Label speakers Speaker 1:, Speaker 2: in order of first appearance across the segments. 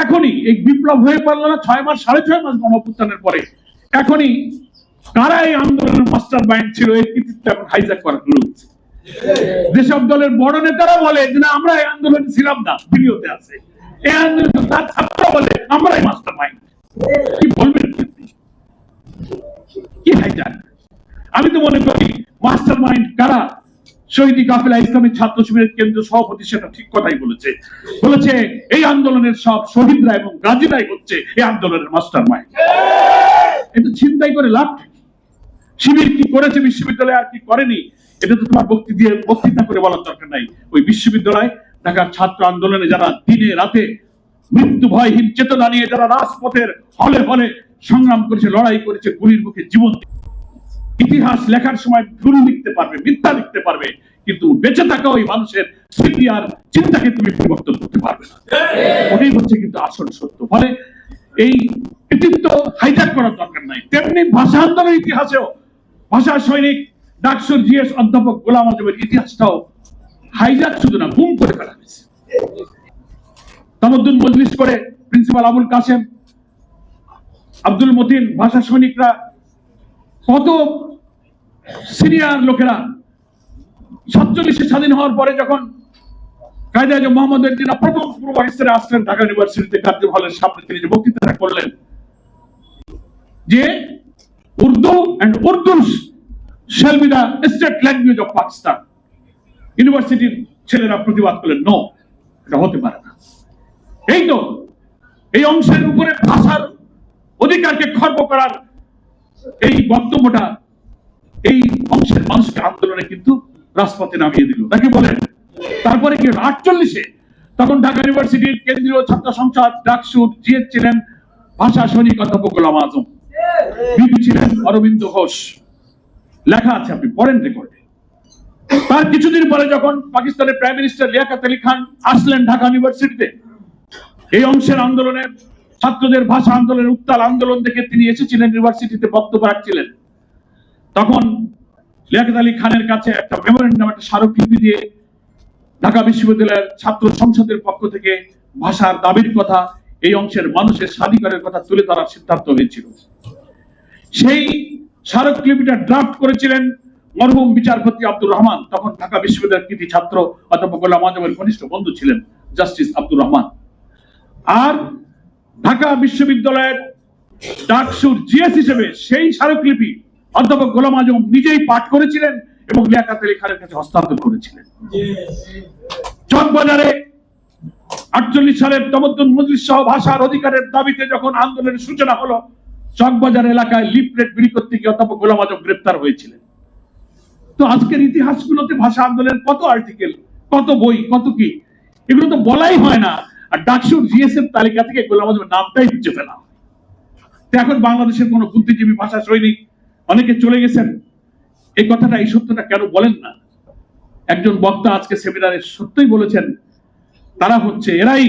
Speaker 1: এখনই এই বিপ্লব হয়ে পারলো না 6 মাস 6.5 মাস গণঅভ্যুত্থানের পরে, এখনই কারা এই আন্দোলনের মাস্টার মাইন্ড ছিল এই কৃতিত্ব এখন হাইজ্যাক করা শুরু হচ্ছে। যেসব দলের বড় নেতারা বলে যে না আমরা এই আন্দোলনে ছিলাম না, ভিডিওতে আছে, এই আন্দোলন তার ছাত্র বলে আমরাই মাস্টার মাইন্ড। কি বলবেন, কি হাইজ্যাক? আমি তো মনে করি মাস্টার মাইন্ড কারা, শহীদি কাফেলা ইসলামী ছাত্র শিবিরের কেন্দ্রীয় সভাপতি সেটা ঠিক কথাই বলেছে এই আন্দোলনের সব শহীদরা এবং গাজীরাই হচ্ছে এই আন্দোলনের মাস্টার মাইন্ড। এটা চিন্তাই করে লাভ কি? শিবির কি করেছে বিশ্ববিদ্যালয়ে আর কি করেনি এটা তো তোমার বক্তৃতা করে বলার দরকার নাই। ওই বিশ্ববিদ্যালয় ঢাকার ছাত্র আন্দোলনে যারা দিনে রাতে মৃত্যু ভয়হীন চেতনা নিয়ে যারা রাজপথের হলে হলে সংগ্রাম করেছে, লড়াই করেছে, গুলির মুখে জীবন, ইতিহাস লেখার সময় ভুল লিখতে পারবে, মিথ্যা লিখতে পারবে, কিন্তু বেঁচে থাকা ওই মানুষের স্মৃতি আর চিন্তাকে তুমি পরিবর্তন করতে পারবে না। ওটাই হচ্ছে কিন্তু আসল সত্য। ফলে এই কৃতিত্ব হাইজ্যাক করার দরকার নাই। তেমনি ভাষা আন্দোলনের ইতিহাসেও ভাষা সৈনিক ডাকসুর জিএস অধ্যাপক গোলাম আজমের ইতিহাসটাও হাইজ্যাক শুধু না, গুম করে ফেলা হয়েছে। তামাদ্দুন মজলিস করে প্রিন্সিপাল আবুল কাসেম, আব্দুল মতিন, ভাষা সৈনিকরা, কত সিনিয়র লোকেরা 47 স্বাধীন হওয়ার পরে যখন কায়দা আজম মোহাম্মদ এরদিনা প্রথম পূর্ব পাকিস্তানে আসলেন ঢাকা ইউনিভার্সিটিতে কার্য হলের সামনে তিনি যে বক্তৃতা করলেন যে Urdu and Urdu shall be the state language of Pakistan, ইউনিভার্সিটির ছেলেরা প্রতিবাদ করলেন নো, এটা হতে পারে না। এই তো এই অংশের উপরে ভাষার অধিকারকে খর্ব করার এই বক্তব্যটা এই অংশের মানুষকে আন্দোলনে কিন্তু রাজপথে নামিয়ে দিল, নাকি বলেন? তারপরে কি 48-এ তখন ঢাকা ইউনিভার্সিটির কেন্দ্রীয় ছাত্র সংসদ ডাকসুর জিএস ছিলেন ভাষা সৈনিক অধ্যাপক গোলাম আজম, বিপি ছিলেন অরবিন্দ ঘোষ, লেখা আছে, আপনি পড়েন রেকর্ডে। তার কিছুদিন পরে যখন পাকিস্তানের প্রাইম মিনিস্টার লিয়াকত আলী খান আসলেন ঢাকা ইউনিভার্সিটিতে, এই অংশের আন্দোলনের ছাত্রদের ভাষা আন্দোলনের উত্তাল আন্দোলন দেখে তিনি এসেছিলেন ইউনিভার্সিটিতে বক্তব্য রাখছিলেন। তখন লিয়াকত আলী খানের কাছে একটা মেমোরেন্ডাম, একটা স্মারকলিপি দিয়ে ঢাকা বিশ্ববিদ্যালয়ের ছাত্র সংসদের পক্ষ থেকে ভাষার দাবির কথা, এই অংশের মানুষের স্বাধিকারের কথা তুলে ধরার সিদ্ধান্ত হয়েছিল। সেই স্মারকলিপিটা ড্রাফট করেছিলেন মরহুম বিচারপতি আব্দুর রহমান, তখন ঢাকা বিশ্ববিদ্যালয়ের কৃতি ছাত্র অধ্যাপক গোলাম আজমের ঘনিষ্ঠ বন্ধু ছিলেন জাস্টিস আব্দুর রহমান। আর ঢাকা বিশ্ববিদ্যালয়ের ডাকসুর জিএস হিসেবে সেই স্মারকলিপি অধ্যাপক গোলাম আজম নিজেই পাঠ করেছিলেন এবং লিয়াকত আলী খানের কাছে হস্তান্তর করেছিলেন। চকবাজারে 48 সালের তামাদ্দুন মজলিস সহ ভাষার অধিকারের দাবিতে যখন আন্দোলনের সূচনা হলো, চকবাজার এলাকায় লিফলেট বিলি করতে গিয়ে অধ্যাপক গোলাম আজম গ্রেপ্তার হয়েছিলেন। তো আজকের ইতিহাসগুলোতে ভাষা আন্দোলনের কত আর্টিকেল, কত বই, কত কি, এগুলো তো বলাই হয় না। আর ডাকসুর জিএসএম তালিকা থেকে গোলাম আজমের নামটাই মুছে ফেলা। এখন বাংলাদেশের কোন বুদ্ধিজীবী ভাষা সৈনিক অনেকে চলে গেছেন, এই কথাটা, এই সত্যটা কেন বলেন না? একজন বক্তা আজকে সেমিনারে সত্যই বলেছেন, তারা হচ্ছে এরাই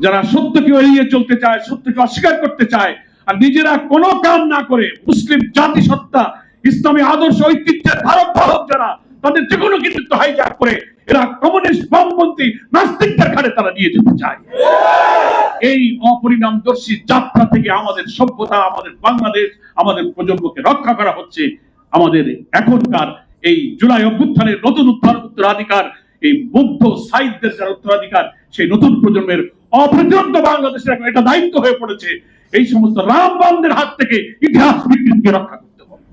Speaker 1: যারা সত্যকে এড়িয়ে চলতে চায়, সত্যকে অস্বীকার করতে চায়, আর নিজেরা কোনো কাম না করে মুসলিম জাতিসত্তা, ইসলামী আদর্শ ঐতিহ্যের ধারক বাহক যারা, তাদের যে কোনো কৃতিত্ব হাইজ্যাক করে এরা কমিউনিস্ট বামপন্থী নাস্তিকদের ঘাড়ে তারা নিয়ে যেতে চায়। এই অপরিণামদর্শী যাত্রা থেকে আমাদের সভ্যতা, আমাদের বাংলাদেশ, আমাদের প্রজন্মকে রক্ষা করা হচ্ছে আমাদের এখনকার এই জুলাই অভ্যুত্থানের নতুন উত্তরাধিকার, এই মুগ্ধ সাহিত্যের যারা উত্তরাধিকার, সেই নতুন প্রজন্মের অপ্রতিরোধ্য বাংলাদেশের এখন এটা দায়িত্ব হয়ে পড়েছে এই সমস্ত রামবানদের হাত থেকে ইতিহাস বিকৃতিকে রক্ষা করতে হবে।